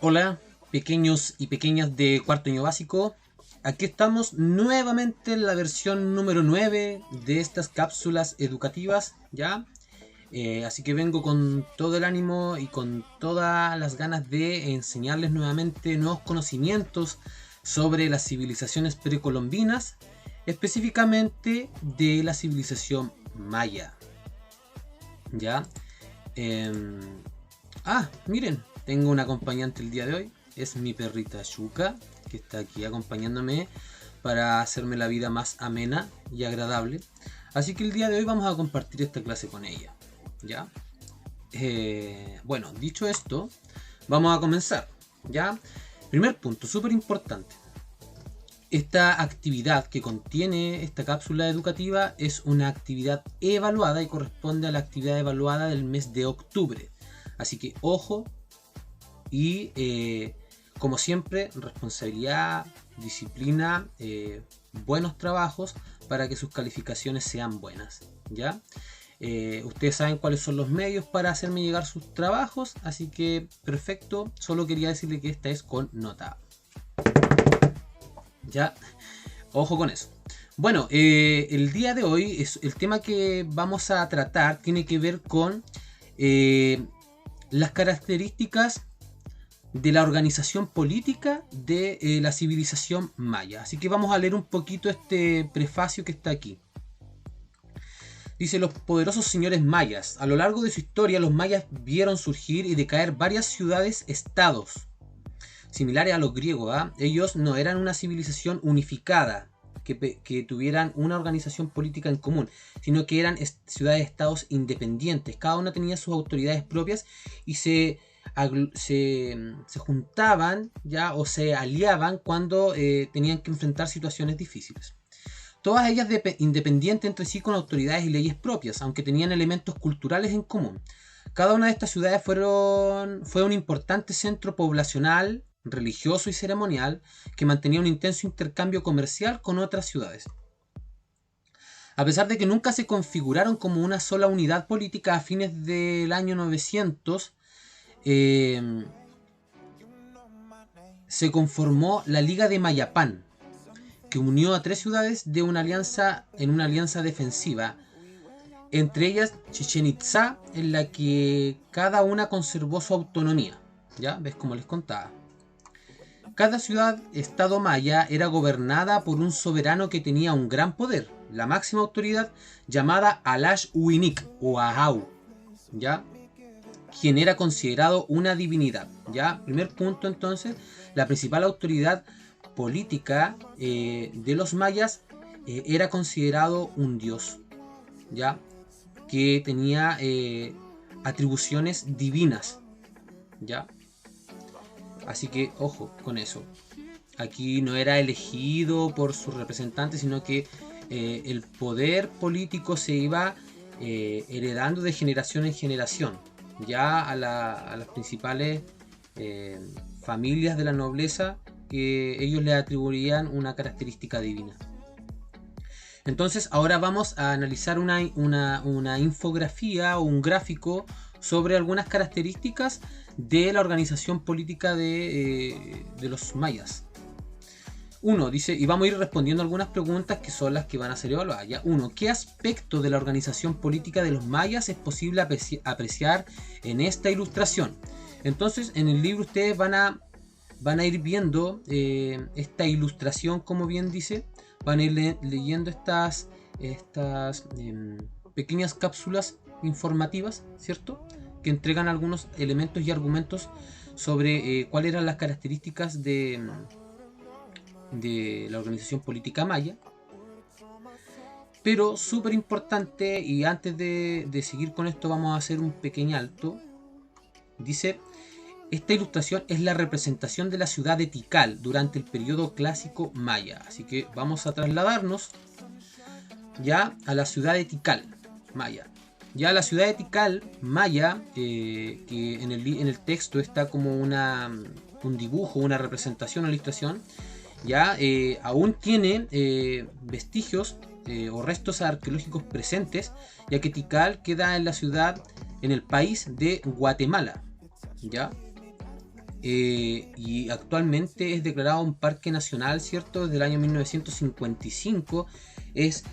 Hola, pequeños y pequeñas de cuarto año básico. Aquí estamos nuevamente en la versión número 9 de estas cápsulas educativas, ¿ya? Así que vengo con todo el ánimo y con todas las ganas de enseñarles nuevamente nuevos conocimientos sobre las civilizaciones precolombinas, específicamente de la civilización maya, ¿ya? Em, Miren, tengo un acompañante el día de hoy. Es mi perrita Yuka, que está aquí acompañándome para hacerme la vida más amena y agradable. Así que el día de hoy vamos a compartir esta clase con ella. ¿Ya? Bueno, dicho esto, vamos a comenzar. ¿Ya? Primer punto, súper importante. Esta actividad que contiene esta cápsula educativa es una actividad evaluada y corresponde a la actividad evaluada del mes de octubre. Así que ojo y como siempre, responsabilidad, disciplina, buenos trabajos para que sus calificaciones sean buenas. ¿Ya? Ustedes saben cuáles son los medios para hacerme llegar sus trabajos, así que perfecto, solo quería decirle que esta es con nota. Ya, ojo con eso. Bueno, el día de hoy el tema que vamos a tratar tiene que ver con las características de la organización política de la civilización maya. Así que vamos a leer un poquito este prefacio que está aquí. Dice: los poderosos señores mayas. A lo largo de su historia, los mayas vieron surgir y decaer varias ciudades-estados similares a los griegos. Ellos no eran una civilización unificada que tuvieran una organización política en común, sino que eran ciudades-estados independientes. Cada una tenía sus autoridades propias y se juntaban, ¿ya? O se aliaban cuando tenían que enfrentar situaciones difíciles. Todas ellas independientes entre sí, con autoridades y leyes propias, aunque tenían elementos culturales en común. Cada una de estas ciudades fue un importante centro poblacional, religioso y ceremonial que mantenía un intenso intercambio comercial con otras ciudades. A pesar de que nunca se configuraron como una sola unidad política, a fines del año 900 se conformó la Liga de Mayapán, que unió a tres ciudades en una alianza defensiva, entre ellas Chichén Itzá, en la que cada una conservó su autonomía. ¿Ya? ¿Ves? Como les contaba. Cada ciudad-estado maya era gobernada por un soberano que tenía un gran poder, la máxima autoridad, llamada Alash Uinik o Ahau, ¿ya? Quien era considerado una divinidad. ¿Ya? Primer punto, entonces, la principal autoridad política de los mayas era considerado un dios, ¿ya? Que tenía atribuciones divinas, ¿ya? Así que ojo con eso. Aquí no era elegido por sus representantes, sino que el poder político se iba heredando de generación en generación. Ya a las principales familias de la nobleza, que ellos le atribuían una característica divina. Entonces ahora vamos a analizar una infografía o un gráfico sobre algunas características de la organización política de los mayas. Uno dice, y vamos a ir respondiendo algunas preguntas que son las que van a ser evaluadas. ¿Ya? Uno, ¿qué aspecto de la organización política de los mayas es posible apreciar en esta ilustración? Entonces, en el libro ustedes van a ir viendo esta ilustración, como bien dice. Van a ir leyendo estas pequeñas cápsulas informativas, ¿cierto? Que entregan algunos elementos y argumentos sobre cuáles eran las características de la organización política maya. Pero súper importante, y antes de seguir con esto vamos a hacer un pequeño alto. Dice: esta ilustración es la representación de la ciudad de Tikal durante el periodo clásico maya. Así que vamos a trasladarnos ya a la ciudad de Tikal maya. Ya la ciudad de Tikal maya, que en el texto está como un dibujo, una representación, una ilustración, ya aún tiene vestigios o restos arqueológicos presentes, ya que Tikal queda en la ciudad, en el país de Guatemala. ¿Ya? y actualmente es declarado un parque nacional, ¿cierto? Desde el año 1955 es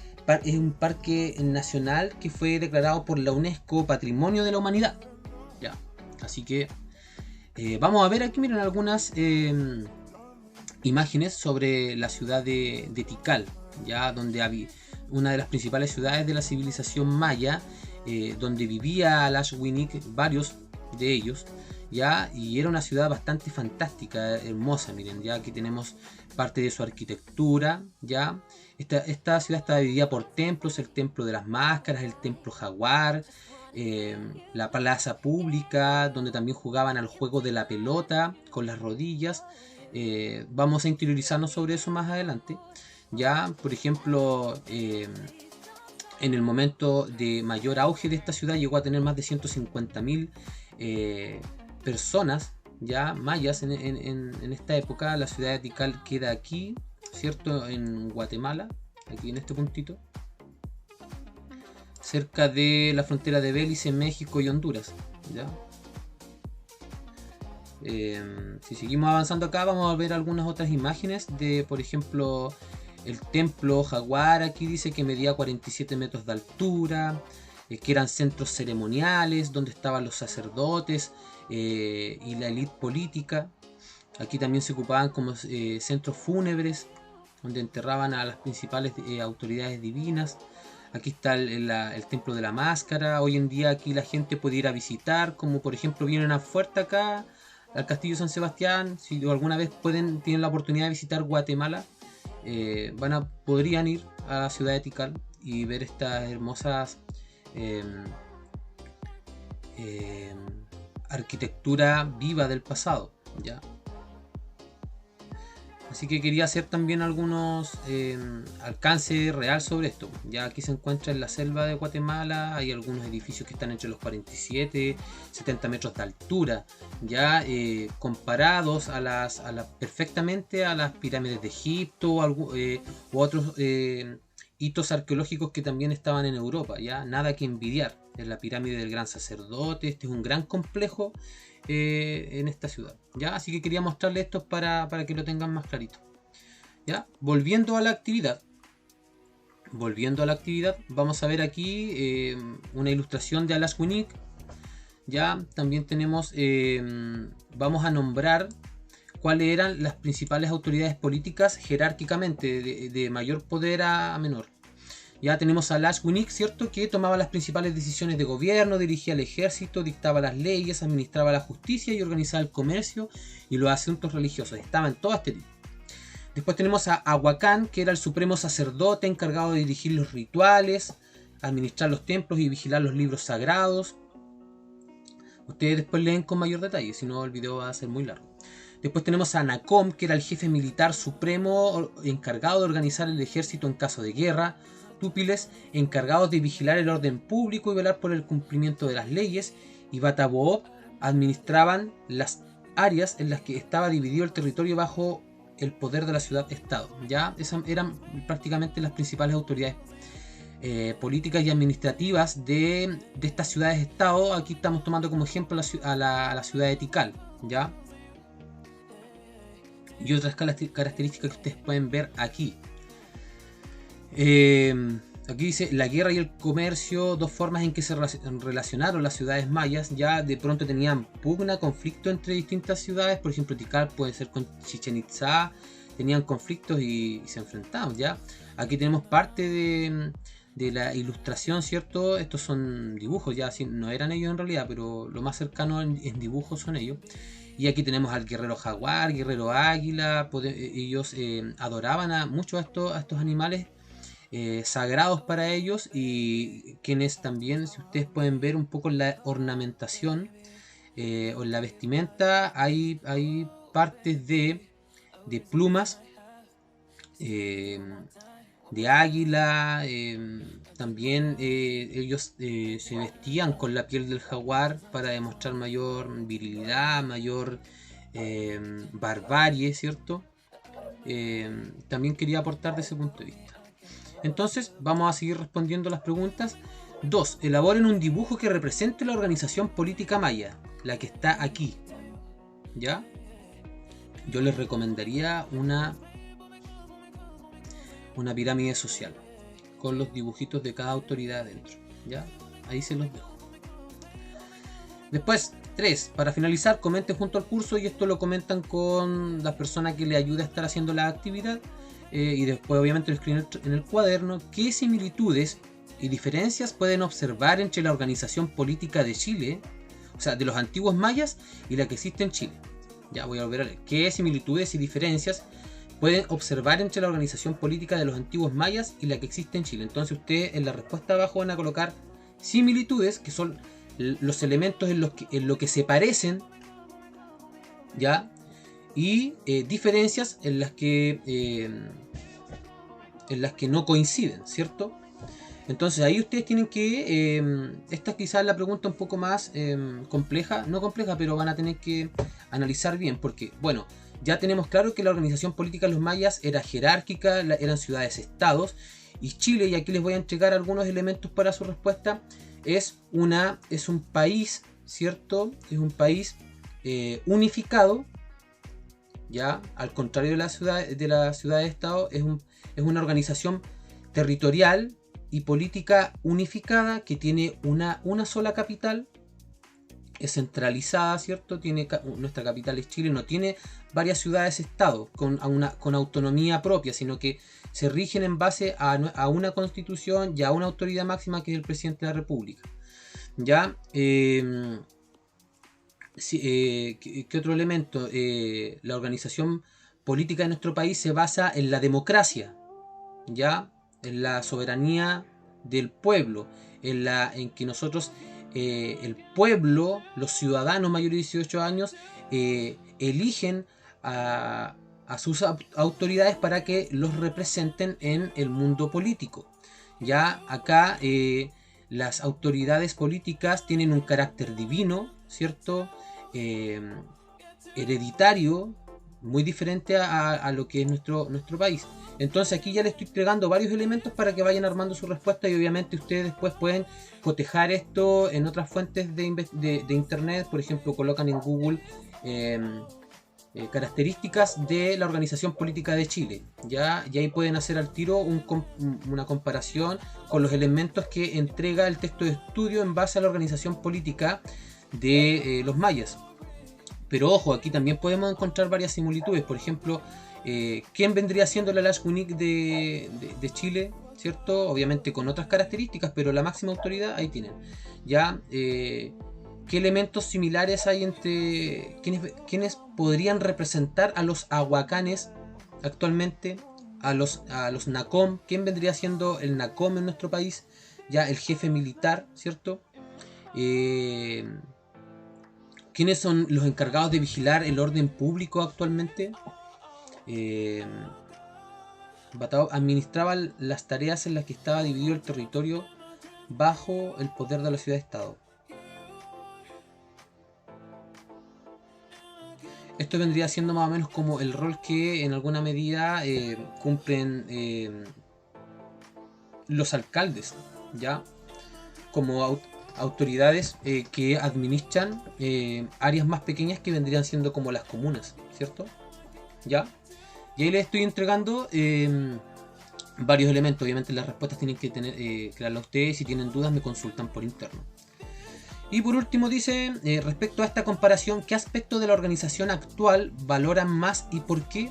un parque nacional que fue declarado por la UNESCO Patrimonio de la Humanidad. Ya, así que vamos a ver aquí, miren, algunas imágenes sobre la ciudad de Tikal, ya, donde había una de las principales ciudades de la civilización maya, donde vivía Alashwinnik, varios de ellos, ya, y era una ciudad bastante fantástica, hermosa. Miren, ya aquí tenemos parte de su arquitectura, ya. Esta ciudad está dividida por templos: el templo de las máscaras, el templo jaguar, la plaza pública, donde también jugaban al juego de la pelota con las rodillas. Vamos a interiorizarnos sobre eso más adelante. Ya, por ejemplo, en el momento de mayor auge de esta ciudad llegó a tener más de 150.000 personas, ya, mayas en esta época. La ciudad de Tikal queda aquí, ¿cierto? En Guatemala, aquí en este puntito, cerca de la frontera de Belice, México y Honduras, ¿ya? Si seguimos avanzando acá, vamos a ver algunas otras imágenes de, por ejemplo, el templo jaguar. Aquí dice que medía 47 metros de altura, que eran centros ceremoniales donde estaban los sacerdotes y la élite política. Aquí también se ocupaban como centros fúnebres donde enterraban a las principales autoridades divinas. Aquí está el templo de la máscara. Hoy en día aquí la gente puede ir a visitar, como por ejemplo vienen a Fuerte acá, al Castillo San Sebastián. Si alguna vez tienen la oportunidad de visitar Guatemala, podrían ir a la ciudad de Tikal y ver estas hermosas arquitectura viva del pasado, ¿ya? Así que quería hacer también algunos alcance real sobre esto. Ya aquí se encuentra en la selva de Guatemala, hay algunos edificios que están entre los 47 70 metros de altura, ya comparados perfectamente a las pirámides de Egipto u otros hitos arqueológicos que también estaban en Europa. Ya nada que envidiar. Es la pirámide del gran sacerdote. Este es un gran complejo en esta ciudad, ¿ya? Así que quería mostrarles esto para que lo tengan más clarito, ¿ya? Volviendo a la actividad, vamos a ver aquí una ilustración de Alashwinnik, ¿ya? También tenemos, vamos a nombrar cuáles eran las principales autoridades políticas jerárquicamente, de mayor poder a menor. Ya tenemos a Alashwinnik, ¿cierto?, que tomaba las principales decisiones de gobierno, dirigía el ejército, dictaba las leyes, administraba la justicia y organizaba el comercio y los asuntos religiosos. Estaba en todo este tipo. Después tenemos a Ahuacán, que era el supremo sacerdote encargado de dirigir los rituales, administrar los templos y vigilar los libros sagrados. Ustedes después leen con mayor detalle, si no el video va a ser muy largo. Después tenemos a Nacom, que era el jefe militar supremo encargado de organizar el ejército en caso de guerra. Túpiles, encargados de vigilar el orden público y velar por el cumplimiento de las leyes, y Bataboob administraban las áreas en las que estaba dividido el territorio bajo el poder de la ciudad-estado. Ya esas eran prácticamente las principales autoridades políticas y administrativas de estas ciudades-estado. Aquí estamos tomando como ejemplo a la ciudad de Tikal, ¿ya? Y otras características que ustedes pueden ver aquí. Aquí dice la guerra y el comercio, dos formas en que se relacionaron las ciudades mayas. Ya de pronto tenían pugna, conflicto entre distintas ciudades. Por ejemplo, Tikal puede ser con Chichen Itzá, tenían conflictos y se enfrentaban, ya. Aquí tenemos parte de la ilustración, ¿cierto? Estos son dibujos, ya no eran ellos en realidad, pero lo más cercano en dibujos son ellos. Y aquí tenemos al guerrero jaguar, guerrero águila. Ellos adoraban mucho a estos animales sagrados para ellos, y quienes también, si ustedes pueden ver un poco en la ornamentación o en la vestimenta, hay partes de plumas de águila. También ellos se vestían con la piel del jaguar para demostrar mayor virilidad, mayor barbarie, ¿cierto? También quería aportar de ese punto de vista. Entonces vamos a seguir respondiendo las preguntas. 2. Elaboren un dibujo que represente la organización política maya, la que está aquí. ¿ya? Yo les recomendaría una pirámide social con los dibujitos de cada autoridad adentro, ¿ya? Ahí se los dejo. Después, 3. Para finalizar, comenten junto al curso, y esto lo comentan con la persona que le ayuda a estar haciendo la actividad, y después obviamente lo escriben en el cuaderno. ¿Qué similitudes y diferencias pueden observar entre la organización política de Chile, o sea, de los antiguos mayas, y la que existe en Chile? Ya voy a volver a leer. ¿Qué similitudes y diferencias pueden observar entre la organización política de los antiguos mayas y la que existe en Chile? Entonces ustedes en la respuesta abajo van a colocar similitudes, que son los elementos en lo que se parecen, ¿ya? Y diferencias en las que no coinciden, ¿cierto? Entonces ahí ustedes tienen que, esta quizás es la pregunta un poco más compleja, no compleja, pero van a tener que analizar bien, porque, bueno, ya tenemos claro que la organización política de los mayas era jerárquica, eran ciudades-estados, y Chile, y aquí les voy a entregar algunos elementos para su respuesta, es un país, ¿cierto? Es un país unificado, ya, al contrario de la ciudad-estado, es una organización territorial y política unificada que tiene una sola capital, es centralizada, ¿cierto? Nuestra capital es Chile, no tiene varias ciudades-estado con autonomía propia, sino que se rigen en base a una constitución y a una autoridad máxima, que es el presidente de la República. ¿Ya? ¿Qué otro elemento? La organización política de nuestro país se basa en la democracia, ¿ya? En la soberanía del pueblo, en que nosotros, el pueblo, los ciudadanos mayores de 18 años, eligen a sus autoridades para que los representen en el mundo político. Ya acá las autoridades políticas tienen un carácter divino, ¿cierto? Hereditario, muy diferente a lo que es nuestro país. Entonces aquí ya les estoy entregando varios elementos para que vayan armando su respuesta, y obviamente ustedes después pueden cotejar esto en otras fuentes de internet. Por ejemplo, colocan en Google características de la organización política de Chile, ¿ya? Y ahí pueden hacer al tiro una comparación con los elementos que entrega el texto de estudio en base a la organización política de los mayas. Pero ojo, aquí también podemos encontrar varias similitudes. Por ejemplo, ¿quién vendría siendo la Lashkunik de Chile? ¿Cierto? Obviamente con otras características, pero la máxima autoridad ahí tienen. ¿Ya? ¿Qué elementos similares hay entre quienes podrían representar a los ahuacanes actualmente? A los NACOM. ¿Quién vendría siendo el NACOM en nuestro país? Ya, el jefe militar, ¿cierto? ¿Quiénes son los encargados de vigilar el orden público actualmente? Batao administraba las tareas en las que estaba dividido el territorio bajo el poder de la ciudad-estado. Esto vendría siendo más o menos como el rol que en alguna medida cumplen los alcaldes, ¿ya? Como autoridades que administran áreas más pequeñas, que vendrían siendo como las comunas, ¿cierto? ¿Ya? Y ahí les estoy entregando varios elementos. Obviamente las respuestas tienen que crearlas ustedes. Si tienen dudas me consultan por interno. Y por último dice, respecto a esta comparación, ¿qué aspecto de la organización actual valoran más y por qué?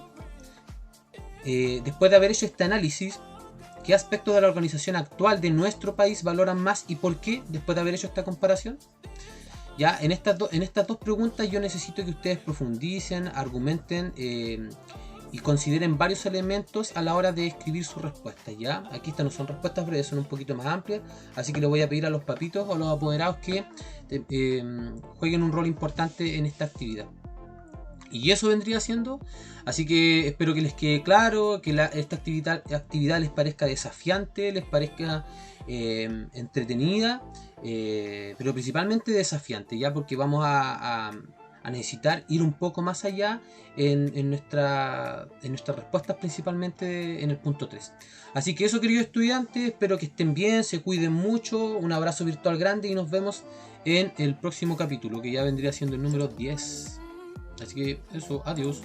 Después de haber hecho este análisis, ¿qué aspecto de la organización actual de nuestro país valoran más y por qué? Después de haber hecho esta comparación. Ya, en estas dos preguntas yo necesito que ustedes profundicen, argumenten y consideren varios elementos a la hora de escribir su respuesta. ¿Ya? Aquí estas no son respuestas breves, son un poquito más amplias, así que le voy a pedir a los papitos o a los apoderados que jueguen un rol importante en esta actividad. Y eso vendría siendo. Así que espero que les quede claro, que esta actividad les parezca desafiante, les parezca entretenida, pero principalmente desafiante, ya, porque vamos a necesitar ir un poco más allá en nuestras respuestas, principalmente en el punto 3. Así que eso, queridos estudiantes, espero que estén bien, se cuiden mucho, un abrazo virtual grande y nos vemos en el próximo capítulo, que ya vendría siendo el número 10. Así que eso, adiós.